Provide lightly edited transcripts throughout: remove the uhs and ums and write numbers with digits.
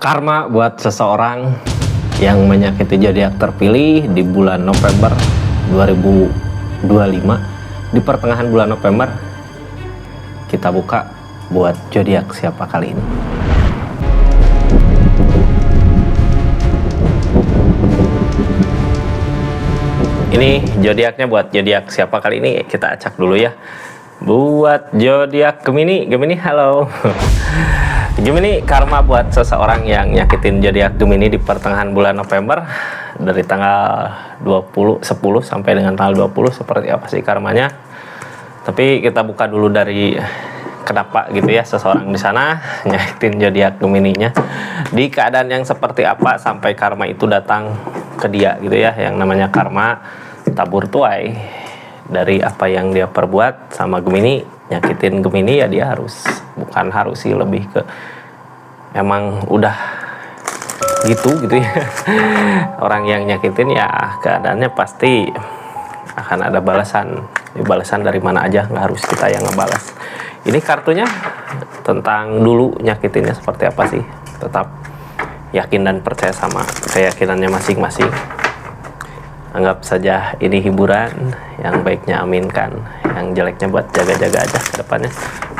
Karma buat seseorang yang menyakiti zodiak terpilih di bulan November 2025. Di pertengahan bulan November kita buka buat zodiak siapa kali ini. Ini zodiaknya buat zodiak siapa kali ini, kita acak dulu ya. Buat zodiak Gemini, halo. Gemini, karma buat seseorang yang nyakitin zodiak Gemini di pertengahan bulan November dari tanggal 10 sampai dengan tanggal 20, seperti apa sih karmanya? Tapi kita buka dulu dari kenapa gitu ya seseorang di sana nyakitin zodiak Gemininya, di keadaan yang seperti apa sampai karma itu datang ke dia gitu ya. Yang namanya karma tabur tuai dari apa yang dia perbuat sama Gemini. Nyakitin Gemini ya dia bukan harus sih, lebih ke emang udah gitu ya. Orang yang nyakitin ya keadaannya pasti akan ada balasan. Balasan dari mana aja, nggak harus kita yang ngebalas. Ini kartunya tentang dulu nyakitinnya seperti apa sih. Tetap yakin dan percaya sama keyakinannya masing-masing. Anggap saja ini hiburan, yang baiknya aminkan, yang jeleknya buat jaga-jaga aja ke depannya.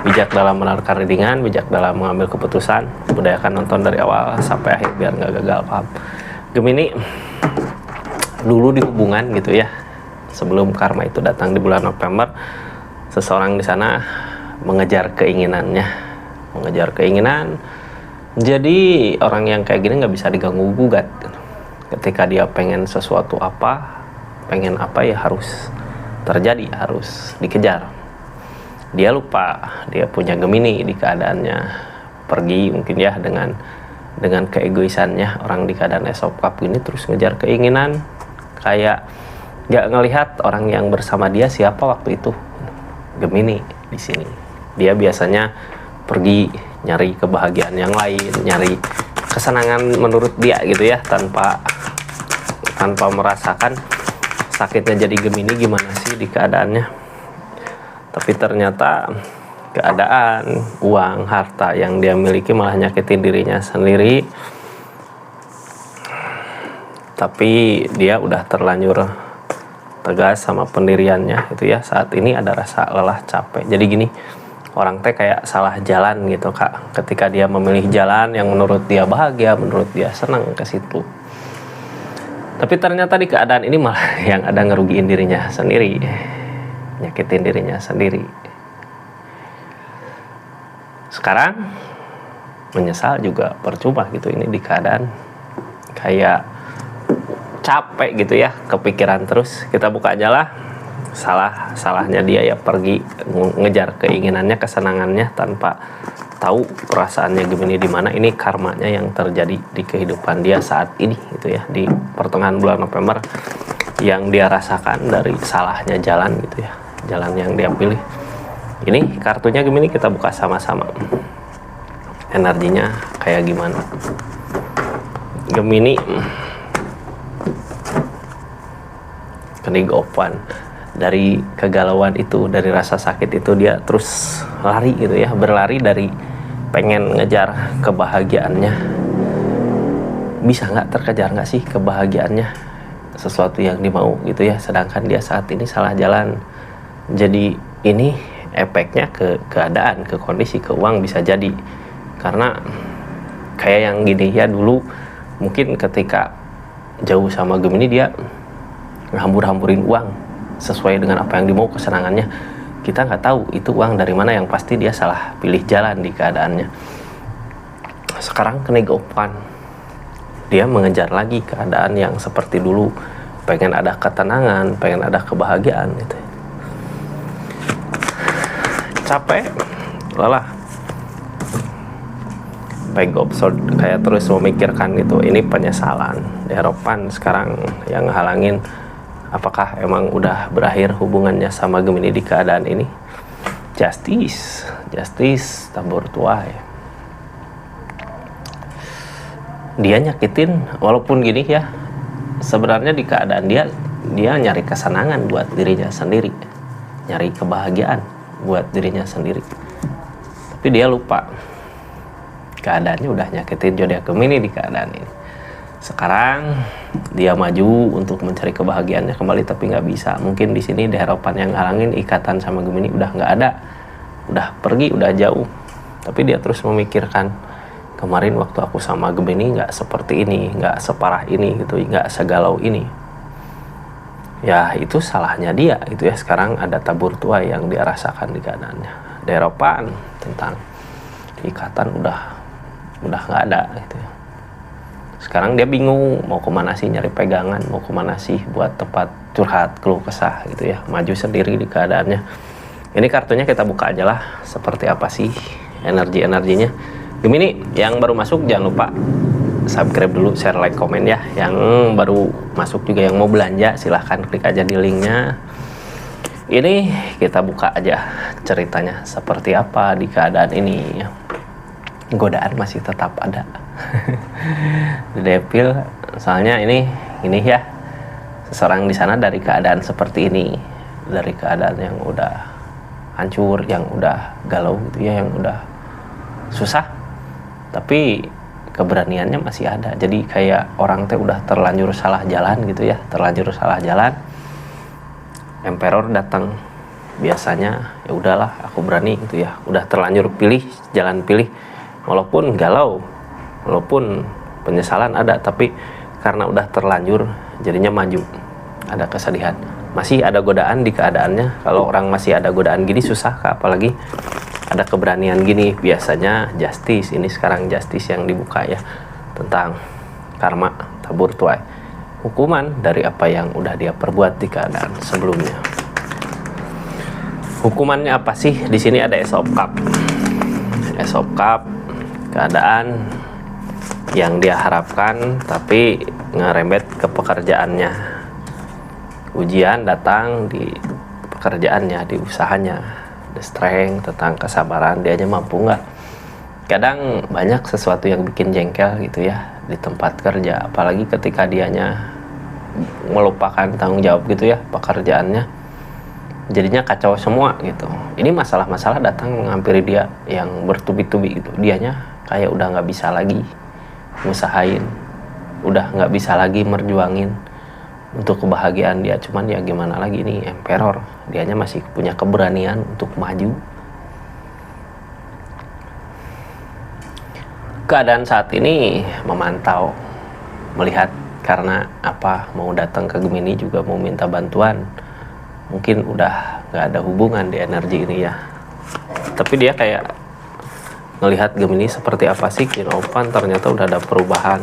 Bijak dalam menentukan readingan, bijak dalam mengambil keputusan. Budayakan nonton dari awal sampai akhir biar nggak gagal paham. Gemini, dulu di hubungan gitu ya, sebelum karma itu datang di bulan November, seseorang di sana mengejar keinginannya, Jadi orang yang kayak gini nggak bisa diganggu gugat. Ketika dia pengen sesuatu pengen apa ya harus terjadi, harus dikejar. Dia lupa dia punya Gemini di keadaannya pergi mungkin ya dengan keegoisannya. Orang di keadaan Ace of Cups gini terus ngejar keinginan, kayak nggak ngelihat orang yang bersama dia siapa waktu itu. Gemini di sini dia biasanya pergi nyari kebahagiaan yang lain, nyari kesenangan menurut dia gitu ya, tanpa merasakan sakitnya jadi Gemini gimana sih di keadaannya. Tapi ternyata keadaan, uang, harta yang dia miliki malah nyakitin dirinya sendiri. Tapi dia udah terlanjur tegas sama pendiriannya itu ya. Saat ini ada rasa lelah, capek. Jadi gini, orang teh kayak salah jalan gitu Kak. Ketika dia memilih jalan yang menurut dia bahagia, menurut dia senang ke situ. Tapi ternyata di keadaan ini malah yang ada ngerugiin dirinya sendiri, nyakitin dirinya sendiri. Sekarang menyesal juga percuma gitu. Ini di keadaan kayak capek gitu ya, kepikiran terus. Kita buka aja lah. Salahnya dia ya pergi ngejar keinginannya, kesenangannya tanpa tahu perasaannya Gemini di mana. Ini karmanya yang terjadi di kehidupan dia saat ini gitu ya, di pertengahan bulan November, yang dia rasakan dari salahnya jalan gitu ya, jalan yang dia pilih. Ini kartunya Gemini, kita buka sama-sama. Energinya kayak gimana Gemini? King of Wands. Dari kegalauan itu, dari rasa sakit itu, dia terus lari gitu ya, berlari dari pengen ngejar kebahagiaannya. Bisa nggak terkejar nggak sih kebahagiaannya, sesuatu yang dimau gitu ya, sedangkan dia saat ini salah jalan. Jadi ini efeknya ke keadaan, ke kondisi, ke uang bisa jadi. Karena kayak yang gini ya, dulu mungkin ketika jauh sama Gemini dia ngehambur-hamburin uang sesuai dengan apa yang dimau, kesenangannya. Kita nggak tahu itu uang dari mana, yang pasti dia salah pilih jalan di keadaannya. Sekarang King of Wands, dia mengejar lagi keadaan yang seperti dulu, pengen ada ketenangan, pengen ada kebahagiaan gitu. Capek, lelah, Page of Swords, kayak terus memikirkan gitu. Ini penyesalan, harapan sekarang yang halangin. Apakah emang udah berakhir hubungannya sama Gemini di keadaan ini? Justice, tabur tuai. Dia nyakitin, walaupun gini ya, sebenarnya di keadaan dia nyari kesenangan buat dirinya sendiri, nyari kebahagiaan buat dirinya sendiri. Tapi dia lupa keadaannya udah nyakitin zodiak Gemini di keadaan ini. Sekarang dia maju untuk mencari kebahagiaannya kembali tapi nggak bisa. Mungkin di sini harapan yang ngalangin ikatan sama Gemini udah nggak ada, udah pergi, udah jauh. Tapi dia terus memikirkan, kemarin waktu aku sama Gemini nggak seperti ini, nggak separah ini gitu, nggak segalau ini. Ya itu salahnya dia itu ya. Sekarang ada tabur tuai yang dia rasakan di keadaannya. Harapan tentang ikatan udah nggak ada gitu ya. Sekarang dia bingung mau kemana sih nyari pegangan, mau kemana sih buat tempat curhat, keluh kesah gitu ya, maju sendiri di keadaannya. Ini kartunya kita buka aja lah, seperti apa sih energinya. Gemini yang baru masuk jangan lupa subscribe dulu, share, like, komen ya. Yang baru masuk juga yang mau belanja silahkan klik aja di linknya. Ini kita buka aja ceritanya seperti apa di keadaan ini. Godaan masih tetap ada. Devil, soalnya ini ya, seseorang di sana dari keadaan seperti ini, dari keadaan yang udah hancur, yang udah galau gitu ya, yang udah susah, tapi keberaniannya masih ada. Jadi kayak orang teh udah terlanjur salah jalan gitu ya, terlanjur salah jalan. Emperor datang, biasanya ya udahlah aku berani gitu ya, udah terlanjur pilih jalan pilih. Walaupun galau, walaupun penyesalan ada, tapi karena udah terlanjur jadinya maju. Ada kesedihan, masih ada godaan di keadaannya. Kalau orang masih ada godaan gini susah, apalagi ada keberanian gini. Biasanya justice, ini sekarang justice yang dibuka ya, tentang karma, tabur tuai, hukuman dari apa yang udah dia perbuat di keadaan sebelumnya. Hukumannya apa sih? Di sini ada Ace of Cup. Ace of Cup, keadaan yang dia harapkan tapi ngerembet ke pekerjaannya. Ujian datang di pekerjaannya, di usahanya. The strength, tentang kesabaran, dianya mampu nggak. Kadang banyak sesuatu yang bikin jengkel gitu ya di tempat kerja, apalagi ketika dianya melupakan tanggung jawab gitu ya pekerjaannya, jadinya kacau semua gitu. Ini masalah-masalah datang menghampiri dia yang bertubi-tubi gitu. Dianya kayak udah nggak bisa lagi ngusahain, udah nggak bisa lagi merjuangin untuk kebahagiaan dia. Cuman ya gimana lagi, ini emperor, dianya masih punya keberanian untuk maju. Keadaan saat ini memantau, melihat, karena apa, mau datang ke Gemini juga mau minta bantuan. Mungkin udah nggak ada hubungan di energi ini ya, tapi dia kayak ngelihat Gemini seperti apa sih Kinopan, ternyata udah ada perubahan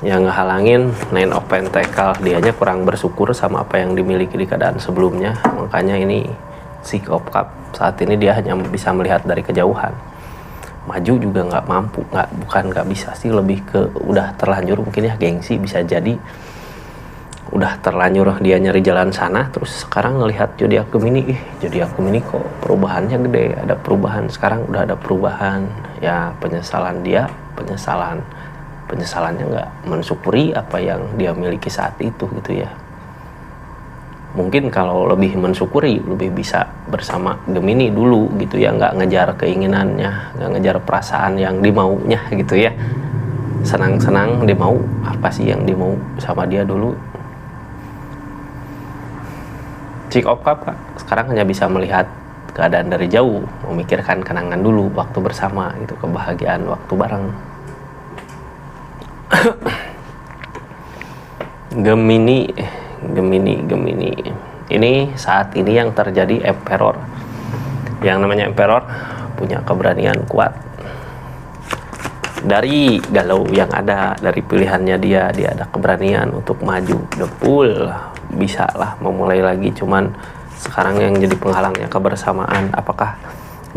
yang ngehalangin. Nine of Pentacle, dianya kurang bersyukur sama apa yang dimiliki di keadaan sebelumnya. Makanya ini Six of Cup, saat ini dia hanya bisa melihat dari kejauhan. Maju juga nggak mampu, bukan nggak bisa sih, lebih ke udah terlanjur mungkin ya, gengsi bisa jadi. Udah terlanjur dia nyari jalan sana, terus sekarang ngelihat zodiak Gemini, zodiak Gemini kok perubahannya gede, ada perubahan. Sekarang udah ada perubahan ya, penyesalan dia, penyesalannya nggak mensyukuri apa yang dia miliki saat itu gitu ya. Mungkin kalau lebih mensyukuri, lebih bisa bersama Gemini dulu gitu ya, nggak ngejar keinginannya, nggak ngejar perasaan yang dimaunya gitu ya. Senang-senang dimau, apa sih yang dimau sama dia dulu. Six of Cup sekarang hanya bisa melihat keadaan dari jauh, memikirkan kenangan dulu, waktu bersama gitu, kebahagiaan waktu bareng. Gemini. Ini saat ini yang terjadi Emperor. Yang namanya Emperor punya keberanian kuat. Dari galau yang ada, dari pilihannya dia ada keberanian untuk maju. The Fool, bisa lah memulai lagi. Cuman sekarang yang jadi penghalangnya kebersamaan. Apakah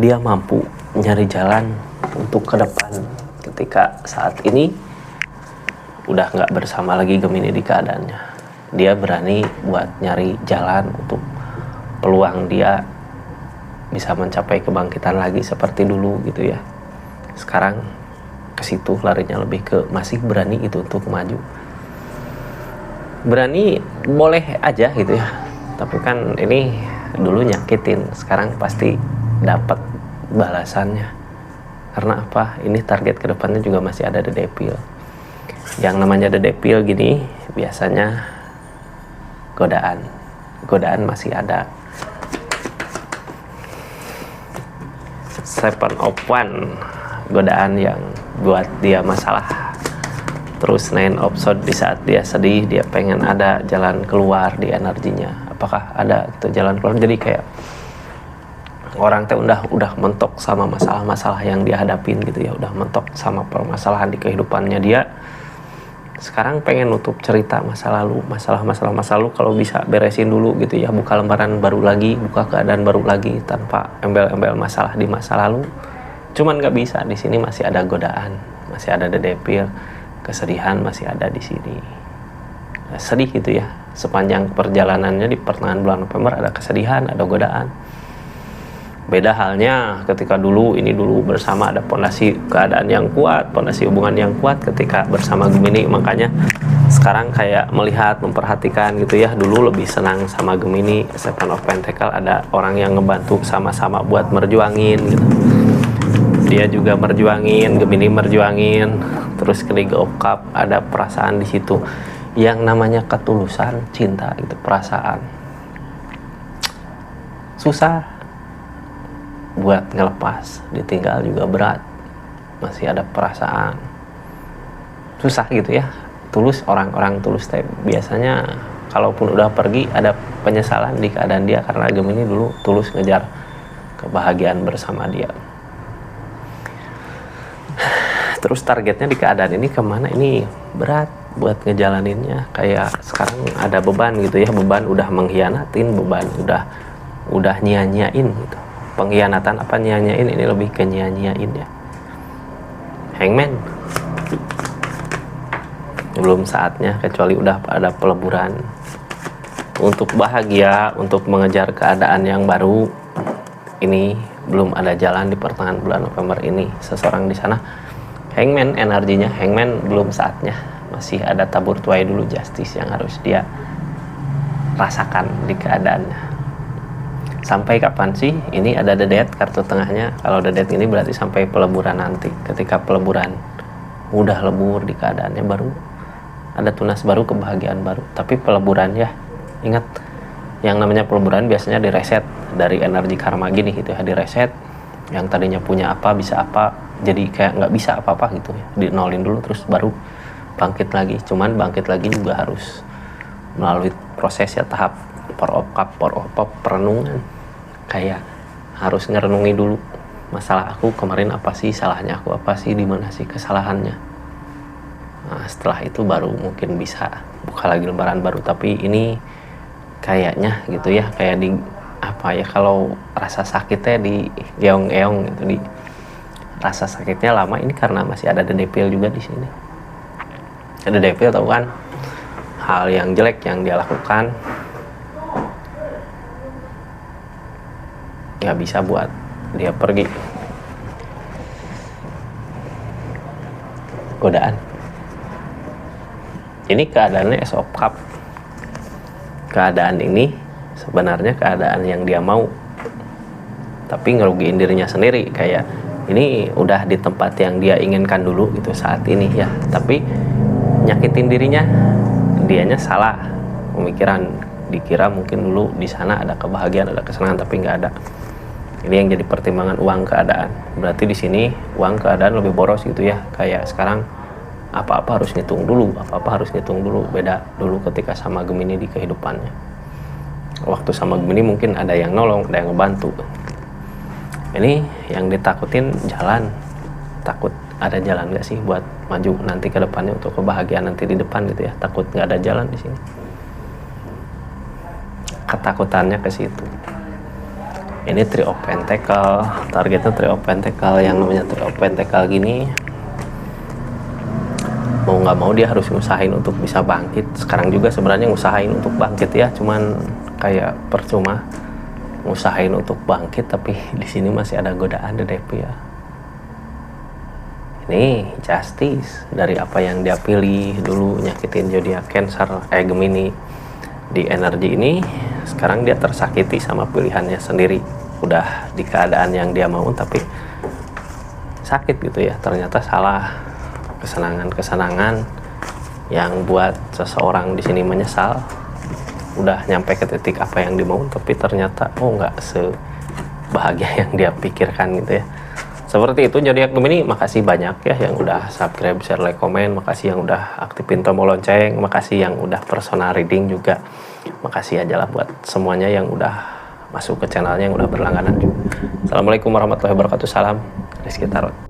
dia mampu nyari jalan untuk ke depan ketika saat ini udah nggak bersama lagi Gemini di keadaannya. Dia berani buat nyari jalan untuk peluang dia bisa mencapai kebangkitan lagi seperti dulu gitu ya. Sekarang ke situ larinya, lebih ke masih berani itu untuk maju. Berani boleh aja gitu ya, tapi kan ini dulu nyakitin, sekarang pasti dapat balasannya. Karena apa? Ini target kedepannya juga masih ada The Devil. Yang namanya The Devil gini biasanya godaan masih ada. Seven of Wands, godaan yang buat dia masalah. Terus Nine of Swords, di saat dia sedih dia pengen ada jalan keluar di energinya. Apakah ada gitu jalan keluar? Jadi kayak orang teh udah mentok sama masalah-masalah yang dia hadapin gitu ya, udah mentok sama permasalahan di kehidupannya dia. Sekarang pengen nutup cerita masa lalu, masalah-masalah masa lalu kalau bisa beresin dulu gitu ya, buka lembaran baru lagi, buka keadaan baru lagi tanpa embel-embel masalah di masa lalu. Cuman nggak bisa, di sini masih ada godaan, masih ada The Devil, kesedihan masih ada di sini. Sedih gitu ya, sepanjang perjalanannya di pertengahan bulan November ada kesedihan, ada godaan. Beda halnya ketika dulu bersama ada pondasi keadaan yang kuat, pondasi hubungan yang kuat ketika bersama Gemini. Makanya sekarang kayak melihat, memperhatikan gitu ya, dulu lebih senang sama Gemini. Seven of Pentacles ada orang yang ngebantu sama-sama buat merjuangin gitu. Dia juga merjuangin, Gemini merjuangin. Terus ketiga of Cups ada perasaan di situ yang namanya ketulusan cinta gitu, perasaan susah buat ngelepas, ditinggal juga berat, masih ada perasaan susah gitu ya. Tulus, orang-orang tulus teh biasanya kalaupun udah pergi ada penyesalan di keadaan dia, karena Gemini dulu tulus ngejar kebahagiaan bersama dia. Terus targetnya di keadaan ini kemana? Ini berat buat ngejalaninnya. Kayak sekarang ada beban gitu ya, beban udah mengkhianatin, beban udah nyia-nyiain gitu. Pengkhianatan apa nyanyain, ini lebih ke nyanyain ya. Hangman, belum saatnya, kecuali udah ada peleburan untuk bahagia, untuk mengejar keadaan yang baru. Ini belum ada jalan di pertengahan bulan November ini. Seseorang di sana Hangman, energinya Hangman belum saatnya, masih ada tabur tuai dulu, justice yang harus dia rasakan di keadaannya. Sampai kapan sih? Ini ada The Death kartu tengahnya. Kalau The Death ini berarti sampai peleburan nanti. Ketika peleburan udah lebur di keadaannya, baru ada tunas baru, kebahagiaan baru. Tapi peleburan ya, ingat yang namanya peleburan biasanya direset dari energi karma gini gitu ya, direset. Yang tadinya punya apa bisa apa, jadi kayak nggak bisa apa-apa gitu ya, dinolin dulu terus baru bangkit lagi. Cuman bangkit lagi juga harus melalui proses ya, tahap Four of Cups, perenungan. Kayak harus ngerenungi dulu masalah aku kemarin apa sih, salahnya aku apa sih, di mana sih kesalahannya. Nah, setelah itu baru mungkin bisa buka lagi lembaran baru. Tapi ini kayaknya gitu ya, kayak di apa ya, kalau rasa sakitnya di geong-geong gitu, di rasa sakitnya lama ini karena masih ada The Devil juga di sini. The Devil tahu kan hal yang jelek yang dia lakukan nggak bisa buat dia pergi. Godaan. Ini keadaannya Ace of Cups. Keadaan ini sebenarnya keadaan yang dia mau, tapi ngerugiin dirinya sendiri. Kayak ini udah di tempat yang dia inginkan dulu gitu saat ini ya, tapi nyakitin dirinya, dianya salah pemikiran, dikira mungkin dulu di sana ada kebahagiaan, ada kesenangan, tapi nggak ada. Ini yang jadi pertimbangan uang keadaan. Berarti di sini uang keadaan lebih boros gitu ya. Kayak sekarang apa-apa harus ngitung dulu, apa-apa harus ngitung dulu. Beda dulu ketika sama Gemini di kehidupannya. Waktu sama Gemini mungkin ada yang nolong, ada yang ngebantu. Ini yang ditakutin jalan. Takut ada jalan nggak sih buat maju nanti ke depannya, untuk kebahagiaan nanti di depan gitu ya. Takut nggak ada jalan di sini. Ketakutannya ke situ. Ini Three of Pentacles, targetnya Three of Pentacles. Yang namanya Three of Pentacles gini, mau nggak mau dia harus ngusahain untuk bisa bangkit. Sekarang juga sebenarnya ngusahain untuk bangkit ya, cuman kayak percuma ngusahain untuk bangkit, tapi di sini masih ada godaan The Devil ya. Ini justice dari apa yang dia pilih dulu, nyakitin zodiak Cancer, Gemini. Di energi ini sekarang dia tersakiti sama pilihannya sendiri. Udah di keadaan yang dia mau, tapi sakit gitu ya, ternyata salah. Kesenangan-kesenangan yang buat seseorang di sini menyesal, udah nyampe ke titik apa yang dimau, tapi ternyata nggak sebahagia yang dia pikirkan gitu ya. Seperti itu zodiak Gemini. Makasih banyak ya yang udah subscribe, share, like, komen. Makasih yang udah aktifin tombol lonceng. Makasih yang udah personal reading juga. Makasih aja lah buat semuanya yang udah masuk ke channelnya, yang udah berlangganan juga. Assalamualaikum warahmatullahi wabarakatuh. Salam Rizky Tarot.